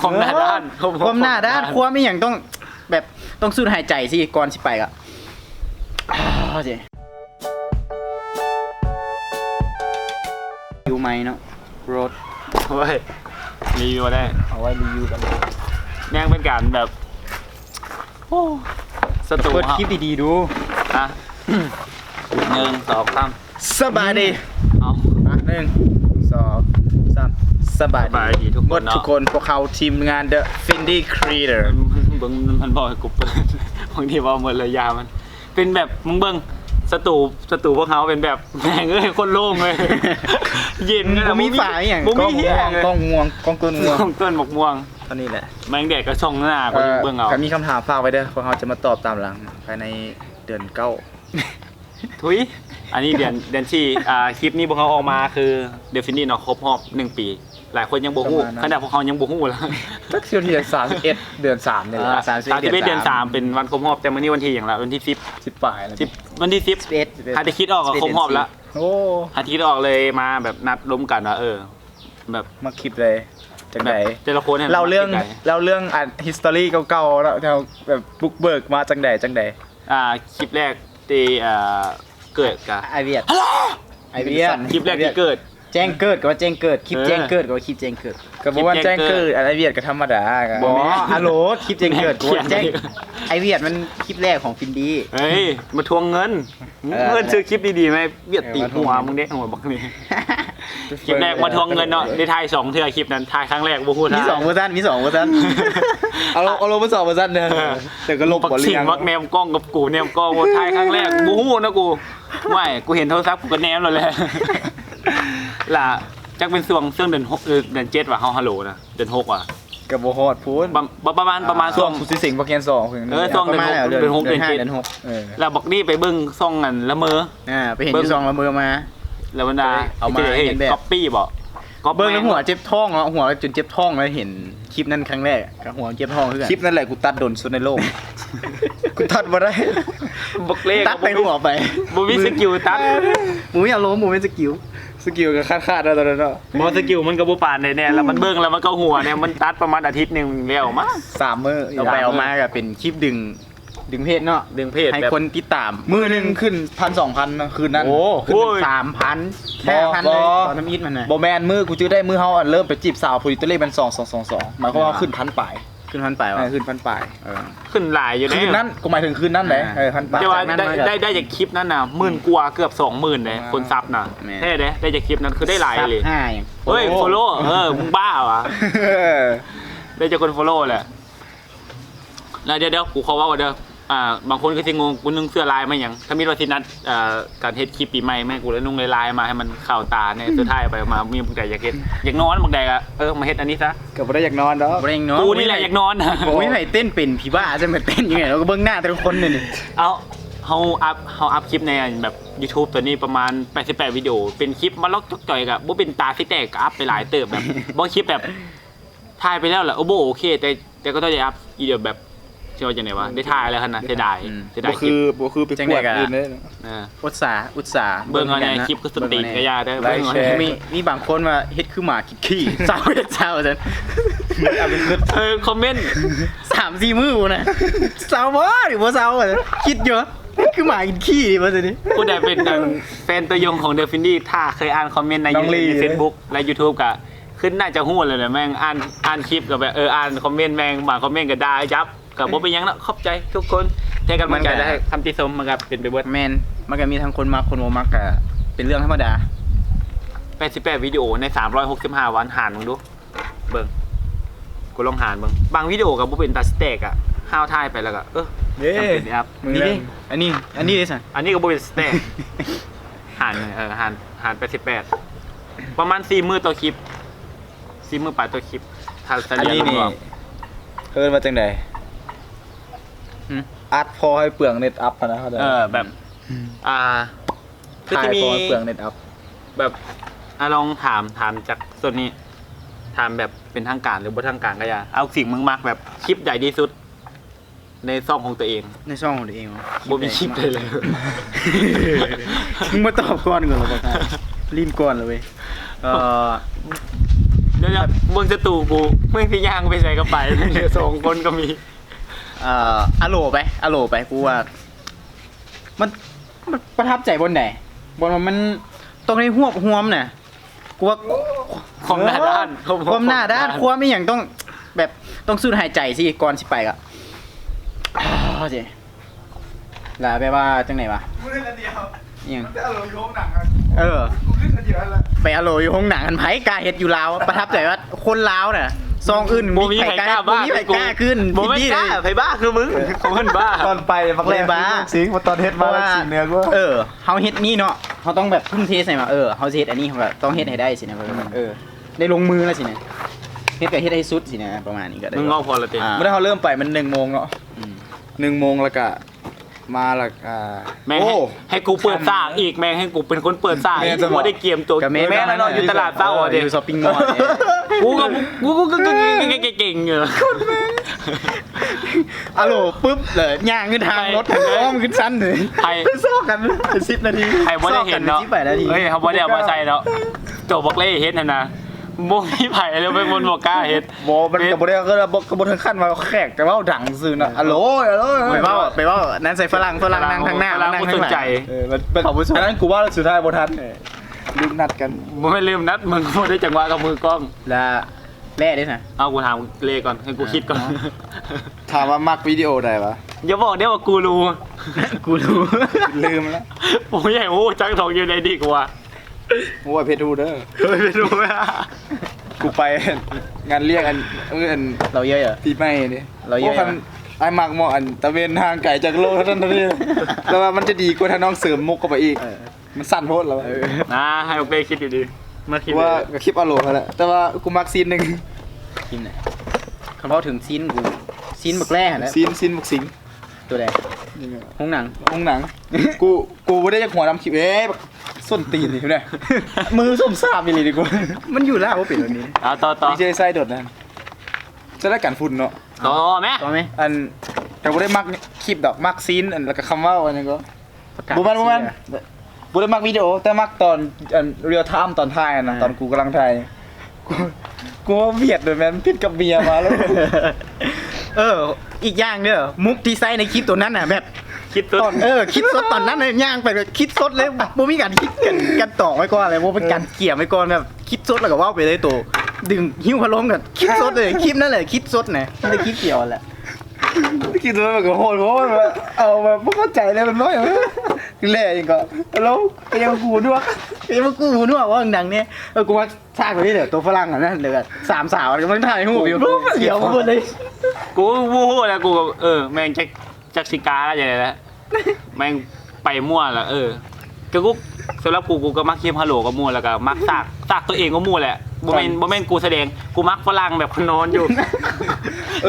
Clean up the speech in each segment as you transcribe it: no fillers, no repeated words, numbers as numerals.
ความหน้าด้าน ความหน้าด้านความไม่อย่างต้องแบบต้องสูดหายใจสิก่อนสิไปอะโอเคอยู่ไหมเนาะรถ เฮ้ยรีวิวได้ เอาไว้รีวิวกัน แม่งเป็นการแบบโอ้สตู เปิดคลิปดีๆดู อ่ะ1 2 3สบายดี เอา 1 2 3สบาย สบายดีทุกคนเนาะ ทุกคนพวกเขาทีมงาน The Findy Creator เบิ้งมันบอกให้กูเปิดบางทีว่าหมดเลยยามันเป็นแบบมึงเบิ้งสตูพวกเขาเป็นแบบแม่งเอ้ยคนโล่งเลยเย็น บ่มีฝาอย่าง บ่ กล้ มี อง เหี้ย กล้องง่วงกล้องต้นง่วง ต้นหมกม่วง เท่านี้แหละ แมงแดดก็ช่องหน้าก็เบิ้งเอา ถ้ามีคำถามฝากไว้เด้อพวกเขาจะมาตอบตามหลังภายในเดือน9 ทุยอันนี้เดือนที่คลิปนี้พวกเขาออกมาคือเดฟินิตเนาะครบรอบ1 ปี หลายคนยังบ่ฮู้ขนาดพวกเขายังบ่ฮู้แล้ว สักเที่ยวที่31เดือน3เนี่ยแหละ 31เดือน3เป็นวันครบรอบแต่มื้อนี้วันที่อย่างละวันที่10 10ปลายแล้ว วันที่10ถ้าจะคิดออกก็ครบรอบแล้ว โอ้ ถ้าคิดออกเลยมาแบบนัดล้มกันว่าแบบ มาคลิปเลยจังได๋ แต่ละคนเนี่ย เราเรื่องอัน history เก่าๆแล้วแบบบุกเบิกมาจังได๋คลิปแรกที่เกิดกับ ไอเวียดไอเวียด คลิปแรกที่เกิด แจ้งเกิดกับว่าแจ้งเกิดคลิปแจ้งเกิดกับว่าคลิปแจ้งเกิด ก็บ่ว่าแจ้งเกิดอะไรเวียดก็ธรรมดาก็ บอฮัลโหลคลิปแจ้งเกิดกูว่าแจ้งไอเวียดมันคลิปแรกของฟินดี้ เฮ้ยมาทวงเงินเงินซื้อคลิปดีๆไหมเวียดตีหัวมึงเด้หัวบักนี่คลิปแรกมาทวงเงินเนาะได้ถ่าย2เทื่อคลิปนั้นถ่ายครั้งแรกบ่ฮู้ มี2เวอร์ชันมี2เวอร์ชัน เอาลงมา2เวอร์ชันเด้อแต่ก็ลบ บัก บ่ สิ่ เรี ง ยง บักแนมกล้องกับกูแนมกล้องว่าถ่ายครั้งแรกบ่ฮู้นะกูไม่กูเห็นโทรศัพท์กูก็แนมแล้วแหละล่ะจักเป็นช่วงเดือน6เดือน7ว่ะเฮาฮัลโหลนะเดือน6ว่ะ ก็บ่ฮอดพูน ประมาณ ช่ ช่ ว ว ง ง สุดสิงห์บ่แคน2ถึง ช่วงเดือน6เดือน 5 7 เดือน แล้วบอกนี่ไปเบิ่งซ่องกันละเมอ ไปเห็นอยู่2ละเมอมา แล้วบรรดา เอามาเห็นแบบ ก๊อปปี้บ่ก๊อป เบิ้งแล้วหัวเจ็บท้องเนาะหัวจนเจ็บท้องแล้วเห็นคลิปนั้นครั้งแรกกับหัวเจ็บท้องคือกัน คลิปนั่นแหละกูตัดโดนสุดในโลกกูตัดบ่ได้ บักเล่ ตัดไปหัวไป บ่มีสกิลตัด หมูอยากรู้หมูเป็นสกิล สกิลก็คาดๆแล้วตอนนั้นเนาะ บ่สกิลมันก็บ่ปานได้แน่แล้วมันเบิ่งแล้วมันก็หัวเนี่ยมันตัดประมาณอาทิตย์นึงแล้วมา 3มื้อ เอาไปเอามาก็เป็นคลิปดึงเพจเนาะ ดึงเพจ ให้ แบบ คนติดตาม มื้อนึงขึ้น 1,000-2,000นะคืนนั้น โอ้ ขึ้นเป็น3,000 5,000เลยตอนน้ำอิดมันน่ะ บ่แม่นมื้อกูจื้อได้มื้อเฮาอันเริ่มไปจีบสาวผู้ตัวเลขมัน2222หมายความว่าขึ้น1,000ปลาย ขึ้นพันไปวะ ขึ้น1,000ปลาย ขึ้นหลายอยู่ คืนนั้นกูหมายถึงคืนนั้นแหละ1,000ปลาย แต่ว่า จากนั้นมาก็ ได้จากคลิปนั้นน่ะ10,000กว่าเกือบ 20,000เลยคนซับน่ะ แม่ แท้เด้ได้จากคลิปนั้นคือได้หลายเลย 5อย่าง เฮ้ยโฟโล่มึงบ้าวะได้จากคนโฟโล่แหละแล้วเดี๋ยวกูขอว่าเด้อบางคนก็สิงงกูนุ่งเสื้อลายมาหยังถ้ามีวัฒนัดการเฮ็ดคลิปปีใหม่แม่กูเลยนุ่งลายมาให้มันเข้าตาเนี่ยสุดท้ายไปมามีบางใดอยากเฮ็ดอยากนอนบางใดก็มาเฮ็ดอันนี้ซะ ก็บ่ได้อยากนอนดอก บ่ได้เนาะ กูนี่แหละอยากนอน ผมไม่ไหนเต้นเป็นผีบ้าจะมาเต้นยังไงเราก็เบิ้งหน้าแต่ละคนเนี่ยนี่ เอาเฮาอัพคลิปในแบบ YouTube ตัวนี้ประมาณ88วิดีโอเป็นคลิปมาล็อกจกจ่อยกับบ่เป็นตาสิแตกก็อัพไปหลายเติบแบบบ่คลิปแบบถ่ายไปแล้วแหละโอเคแต่ก็ต้องได้อัพอีเดียวแบบเชื่อว่าจังได๋วะได้ถ่ายแล้วคั่นน่ะเสียดายคลิป บ่คือไปกวดอื่นเลย อุตสาห์ เบิ่งเอาในคลิปคือสตรีทก็ยาได้ ไลค์แชร์ มีบางคนว่าเฮ็ดคือหมาคิดขี้เศร้าเฮ็ดเศร้าจัง เอาเป็นคือ คอมเมนต์ 3-4 มื้อนะเศร้าบ่หรือบ่เศร้าอ่ะคิดอยู่เฮ็ดคือหมากินขี้ดิว่าซั่นนี่ ผู้ใดเป็นแฟนตัวยงของเดฟินดี้ถ้าเคยอ่านคอมเมนต์ใน Facebook และ YouTube ก็ขึ้นน่าจะฮู้เลยแหละแม่งอ่านคลิปก็แบบอ่านคอมเมนต์แม่งบางคอมเมนต์ก็ด่ายับก็บ่เป็นหยังเนาะขอบใจทุกคนให้กำลังใจและคำติชมมันก็เป็นไปเบิด แม่นมันก็มีทั้งคนมักคนบ่มักก็เป็นเรื่องธรรมดา 88วิดีโอใน365วันหารมึงดูเบิ่งกูลองหารเบิ่งบางวิดีโอก็บ่เป็นตาสแตกอ่ะห้าวถ่ายไปแล้วก็เด้ จำเป็นครับ นี่ดิอันนี้ดิซั่น อันนี้ก็บ่เป็นสแตกหารเลยหาร88ประมาณ4มื้อต่อคลิป4มื้อปลายต่อคลิปถ้าเฉ อัน ลี่ย นี้ ร นี่ วม เพิ่นมาจังได๋อัดพอให้เปลืองเน็ตอัพนะเขาได้ แบบคือ ถ่าย จะมี พอให้เปลืองเน็ตอัพ แบบลองถามจากส่วนนี้ถามแบบเป็นทางการหรือบ่ทางการก็อย่าเอาสิ่งมึงมักแบบคลิปใหญ่ที่สุด ในซ่องของตัวเอง ในช่องของตัวเอง บ่มีคลิปเลยเลย มึงมาตอบก่อนก่อนบ่ครับรีบก่อนเลยเว้ย เดี๋ยวๆมึงจะตู่กูไม่พี่ย่างไปใส่กระไปเดี๋ยวสองคนก็มี อโลไปกูว่ามันประทับใจบนไหนบนมันตรงในหวบหวมเนี่ยกูว่า ความหน้าด้าน ความหน้าด้านความไม่อย่างต้องแบบต้องสูดหายใจสิก่อนสิไปก็เจ๊แล้วแปลว่าจังไหนวะ กูเล่นอันเดียว อหยัง แต่อารมณ์โยงหนังอ่ะ กูเล่นอันเดียวแล้ว ไปอโลอยู่ห้องหนังกันไผกล้าเฮ็ดอยู่ลาวประทับใจว่าคนลาวน่ะซองอื่น บ่มีใครกล้าบ้า บ่มีใครกล้าขึ้น บ่ไม่กล้าไผบ้าคือมึงเขาเพิ่นบ้า ตอนไปบักแรก บ้า สิงมาตอนเฮ็ด เพ มา ราะ แล้ว ว่า สีเนื้อกู เฮาเฮ็ดนี่เนาะเฮาต้องแบบทุ่มเทใส่มาเฮาสิเฮ็ดอันนี้เฮาก็ต้องเฮ็ดให้ได้สินะได้ลงมือแล้วสินะเฮ็ดก็เฮ็ดให้สุดสินะประมาณนี้ก็ได้ มึงงอกพอละเต็ม อ่า เมื่อเราเริ่มไปมัน1 โมงเนาะ อืม 1 โมงแล้วก็มาแล้วแม่ง โอ้ ให้กูเปิดสร้างอีกแม่งให้กูเป็นคนเปิดสร้าง แม่ อีก จะบอก กูได้เกียมตัว ก็แม่ แม่งแล้วเนาะอยู่ตลาดเศร้าอ่ะเด็ก อยู่ช้อปปิ้งมอลล์เนี่ย กูเก่งเงอะ อะโหลปุ๊บเลยย่างขึ้นทางรถอ้อมขึ้นชั้นเลย ใคร ซ้อกัน10 นาที ใครบ่ได้เห็นเนาะ 18 นาที เฮ้ยเขาบ่ได้เอามาใส่เนาะโจบักเล่เฮ็ดน่ะนะโมมีไผ่เลยไปบนบอกล้าเฮ็ด บมันกับบได้ก็กระบวนขั้นมาแขกแต่ว่าดังซื่อนะอะโหล ไปว่านั้นใส่ฝรั่งนั่งข้างหน้า ฝรั่ง นั่ง บ่ ข้าง สน หลัง ใจ มันขอบคุณอันนั้นกูว่าสุดท้ายบนทันลืมนัดกัน บ่ไม่ลืมนัดมึงบ่ได้จังหวะกับมือกล้อง แล้วแร่ด้วยนะ เอากูถามเลก่อนให้กูคิดก่อน ถามว่ามักวิดีโอใดวะ อย่าบอกเดี๋ยวว่ากูรู้ กูรู้ ลืมแล้ว ผมใหญ่โอ้จังทองอยู่ในดีกว่า โอ้ยเพชรทูเด้อ เฮ้ยไม่รู้อ่ะ กูไปงานเรียกอันเราเยอะเหรอ ปีใหม่นี่ เราเยอะ พวกคันไอ้มักหมออันตะเวนทางไก่จากโลกเท่านั้นนี่แล้วว่ามันจะดีกว่าถ้าน้องเสริมมุกเข้าไปอีกมันสั้นโพดแล้ว นะให้โอเคคิดอยู่ดีเมื่อคิด ว่าคลิปอโลเขาแหละแต่ว่ากูมักซีนหนึ่ง กินไหนคำว่าถึงซีนกูซีนบักแร่นะ ซีนมุกสิง ตัวแดงห้องหนัง ห้องหนัง กูไม่ได้จะหัวดำคลิปแบบส้นตีนนี่เนี่ยมือส้มซาบไปเลยดีกว่า มันอยู่แล้วว่าเป็นแบบนี้ เอาต่อ ดีเจไส้โดดนั่นจะได้กันฝุ่นเนาะ ต่อแม่ ต่อไหม อันแต่กูได้มักคลิปดอกมักซีนอันแล้วก็คำว่าอันนี้ก็บุมันกูได้มักวิดีโอแต่มักตอนอันเรียลไทม์ตอนถ่ายนะตอนกูกำลังถ่ายกูว่าเบียดเลยแมนพิดกับเมียมาแล้ว อีกอย่างเด้อมุกที่ใส่ในคลิปตัวนั้นน่ะแบบ คิดตัว คิดสดตอนนั้นเลยย่างไปแบบคิดสดเลยบ่มีการคิดกันต่อไว้ก่อนเลยบ่เป็นการเกี่ยไว้ก่อนแบบคิดสดแล้วก็ว่าไปเลยตัวดึงหิ้วพัดลมกันคิดสดเลยคลิปนั่นแหละคิดสดนะไม่ได้คิดเกี่ยวแหละ คิดว่ามันก็โหดเพราะว่ามันเอาแบบไม่เข้าใจเลยมันน้อยแหล่ยังก็แล้วยังกูด้วย ไอ้พวกกูนึกว่าดังเนี่ยกูว่าฉากนี้เดี๋ยวตัวฝรั่งอ่ะนะเดี๋ยวสามสาวกำลังถ่ายรูปอยู่เดี๋ยวหมดเลย กูวู้แล้วกูแม่งจักสิกาอะไรอย่างเงี้ยแหละแม่งไปมั่วละกูสำหรับกูก็มักคลิปฮัลโหลก็มั่วแล้วก็มักซากตัวเองก็มั่วแหละบ่แม่นกูแสดงกูมักฝรั่งแบบนอนอยู่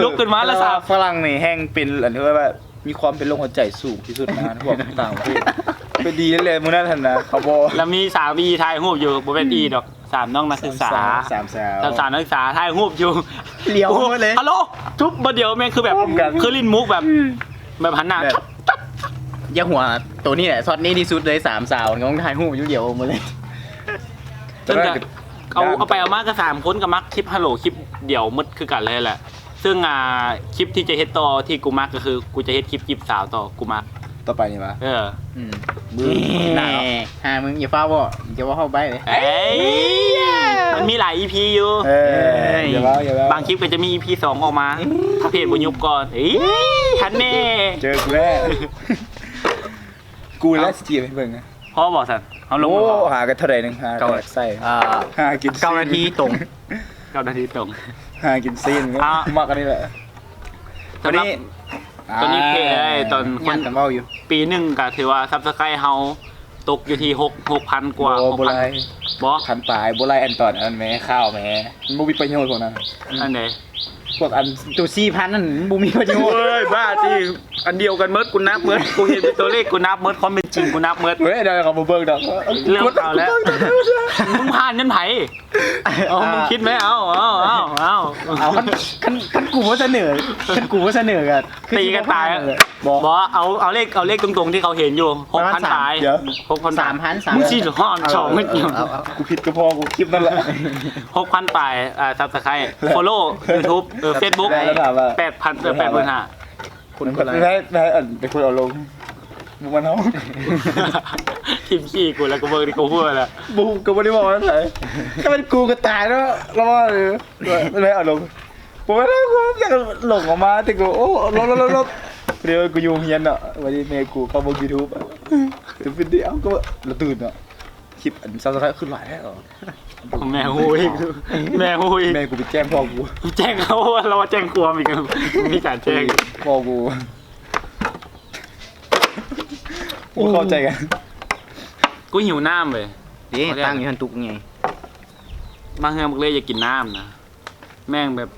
ลุกขึ้นมาแล้วสาว ฝรั่งนี่แห้งเป็นอันที่ว่ามีความเป็นโรคหัวใจสูงที่สุดนะพวกต่างประเทศเป็นดีเลยมึงนั่นทันนะเขาบอก แล้วมีสาวมีถ่ายรูปอยู่บ่เป็นอีดอก3น้องนักศึกษา สามสาว สาวนักศึกษาถ่ายรูปอยู่ เลี้ยวหมดเลย ฮัลโหลทุบมาเดียวแม่งคือแบบคือลิ้นมุกแบบหันหน้า อย่าหัวตัวนี้แหละช็อตนี้ที่สุดเลยสามสาวกำลังถ่ายรูปอยู่เดียวหมดเลย ซึ่งเอาไปเอามากก็3คนกับมักคลิปฮัลโหลคลิปเดี่ยวมืดคือกันเลยแหละซึ่งคลิปที่จะเฮ็ดต่อที่กูมักก็คือกูจะเฮ็ดคลิปจีบสาวต่อกูมัก ต่อไปนี่ปะ มือหนาวมึงอย่าฟ้าบ่อย่าว่าเข้าไปเลย เอ้ยมันมีหลาย EP อยู่ อย่าว่าอย่าว่า บางคลิปก็จะมี EP 2 ออกมาถ้าเพจบุญยุบก่อนทันแน่ เจอกูแน่กูแล้วจีบให้เบิ่ง พ่อบอกสันเอาลง โอ้ มาบอก หากันเท่าไหร่นึงหาใส่หากิน 9 นาทีตรง 9 นาทีตรง หากินซีนมากกันนี่แหละ ตอนนี้เพจได้ตอนค ยั น นกันเว้าอยู่ ปีหนึ่งก็ถือว่าซับสไครต์เฮาตกอยู่ที่6,000 กว่า โบไล บ่ ขันปลายโบไลอันตอนอันแม่ข้าวแม่มันบ่มีประโยชน์พวกนั้น อันไหน พวกอัน ตัว4,000นั่นบ่มีประโยชน์ เฮ้ยบ้าจริงอันเดียวกันเมิดกูนับเมิดกูเห็นเป็นตัวเลขกูนับเมิดความเป็นจริงกูนับเมิด เฮ้ยเดี๋ยวเขาบ่เบิ่งดอก เริ่มเอาแล้วมึงผ่านยันไผเอามึงคิดไหมเอา เอาคันกูว่าเสนอกัน ตีกันตาย บอกเอาเลขตรงๆที่เขาเห็นอยู่ 6,000 ปลาย เดี๋ยว 6,000 3,000 มึงสิห่อนสองไม่เกี่ยว กูผิดก็พอกูคลิปนั่นแหละ 6,000 ปลายSubscribe Follow YouTube Facebook แล้วถามว่า 8,500 คุณคนอะไร ไม่ให้ไปคุยเอาลงบุกมันเอา ทีมขี้กูแล้วกูเบิร์ดกูพูดแล้ว บุกก็ไม่ได้บอกว่าไหนถ้าเป็นกูก็ตายแล้วแล้วว่าไม่ให้เอาลงผมไม่ได้กูอยากหลงออกมาแต่กูโอ้ลบเดี๋ยวกูอยู่เฮียนอ่ะวันนี้เมย์กูเข้าบนยูทูบถึงเป็นเดียวก็เราตื่นอ่ะคลิปอันซับสไครต์ขึ้นหลายแล้ว แม่หุยแม่หุย แม่กูไปแจ้งพ่อกู แจ้งเขาว่าเราแจ้งความอีกมีการแจ้ง พ่อกูกูเข้าใจกัน กูหิวน้ำเลย นี่ตั้งอยู่ทันตุกไง มาเฮือมึกเลยอยากกินน้ำนะแม่งแบบ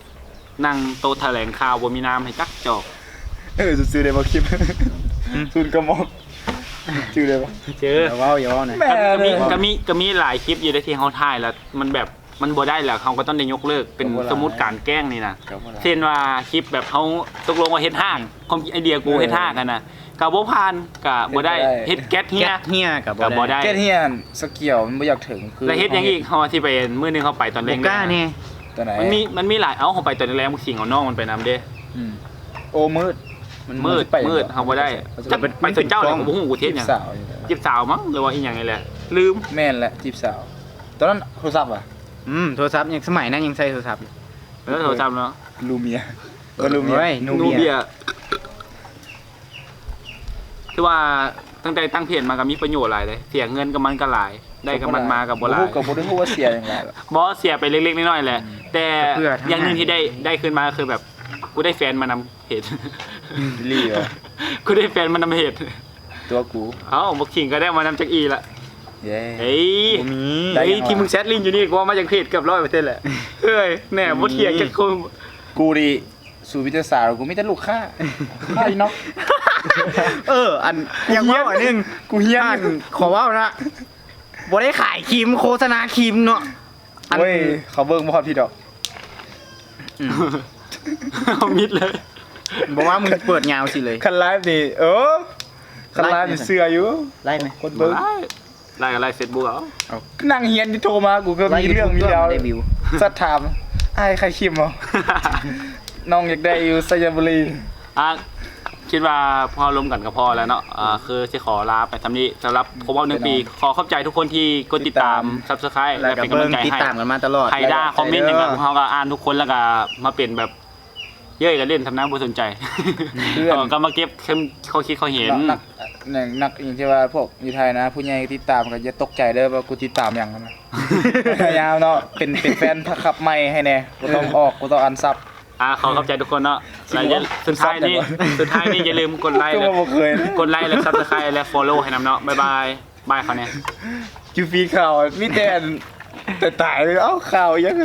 นั่งโต๊ะแถลงข่าวบ่มีน้ำให้จักจอก ซื้อได้มาคลิปซุนกระมอกชื่อได้ปะ เจอ อย่าว่าหน่อย แม่ ก็มีหลายคลิปอยู่ในที่เขาถ่ายแล้วมันแบบมันบ่ได้แล้วเขาก็ต้องได้ยกเลิกเป็นสมมุติการแกล้งนี่นะเช่นว่าคลิปแบบเขาตกลงว่าเฮ็ดห้างความไอเดียกูเฮ็ดห้างกันนะกับบ่ผ่านกับบ่ได้เฮ็ดแก๊สเฮี แก๊ ย สเฮียกับ กับบ่ได้ แกเฮียนสเกียวมันไม่อยากถึงคือ แล้วเฮ็ดหยังอีกเขาที่ไปมื้อนึงเขาไปตอน โบ เร่ง ก้าเนี่ย ตัวไหน มันมีหลายเขาไปตอนแรกมึงสิงเอาน้องมันไปนำเด้ โอ้มืด มืดเขาบ่ได้จะไปถึงเจ้าเลยผมบ่ฮู้กูเทศหยัง สาว จีบสาวมั้งหรือว่าอีหยังนี่แหละลืม แม่นแหละจีบสาวตอนนั้นโทรศัพท์อ่ะ โทรศัพท์ยังสมัยนั้นยังใช้โทรศัพท์ แล้วโทรศัพท์เนาะ ลูเมียลูเมีย เฮ้ย นูเบียคือว่าตั้งแต่ตั้งเพจมาก็มีประโยชน์หลายเลยเสียเงินกับมันก็หลาย ได้กับมันมากับบ่หลาย กับบ่ได้พูดว่าเสียอย่างไร บอสเสียไปเล็กๆน้อยๆแหละ แต่อย่างหนึ่งที่ได้ขึ้นมาคือแบบกูได้แฟนมานำเพจ รีเหรอ กูได้แฟนมานำเพจ ตัวกู เอ้าบักขิงก็ได้มานำจากอีละ เย้ เฮ้ย มี เฮ้ยที่มึงแชทลิงอยู่นี่กูว่ามาจากเพจเกือบ100%แหละเฮ้ยแน่บ่เถียงกันคน กูดิสู่วิทยาศาสตร์กูมีแต่ลูกค้าค่าอีน็อก อันยังว่าอันนึง กูเฮี้ยน ขอว่านะบ่ได้ขายครีมโฆษณาครีมเนาะ เว้ยเขาเบิ่งบ่ฮอดพี่ดอก เอามิดเลย บอกว่ามึงเปิดยาวสิเลย คันไลฟ์นี่คันไลฟ์นี่เสื้ออยู่ ไล่ไหม คนเบิ่ง ไล่กับไล่เฟซบุ๊กเอา นั่งเฮียนที่โทรมากูก็มีเรื่องมีราว ได้วิว สัตว์ถามไอ้ใครคิมเหรอ น้องอยากได้อยู่สยามบุรี อ่ะคิดว่าพอรวมกันก็พอแล้วเนาะคือจะขอลาไปทำนี้สำหรับครบรอบ1 ปี ขอขอบใจทุกคนที่กดติดตาม Subscribe แล้ว และ ก็ เป็นกำ เบิ่ ลั ง งใจ ติด ให้ ตามกันมาตลอด ใครด่าคอมเมนต์อย่างเงี้ยเขาก็อ่านทุกคนแล้วก็มาเป็นแบบเย้ยกันเล่นทำน้ำบ่สนใจก็มาเก็บเขาคิดเขาเห็น นักอย่างที่ว่าพวกอยู่ไทยนะ ผู้ใหญ่ติดตามก็อย่าตกใจเด้อว่ากูติดตามอย่างนั้นนะ ยาวเนาะเป็นแฟนพักขับใหม่ให้แน่กูต้องออกกูต้องอันซับ ขอขอบใจทุกคนเนาะแล้วสุดท้ายนี่อย่าลืมกดไลค์ ก็ และ บ่เคยนะ กดไลค์และ Subscribe และ Follow ให้นำเนาะบ๊ายบายบายเขาเนี่ย คิวฟีข่าวมีแต่ตายเลยเอ้าข่าวยังไง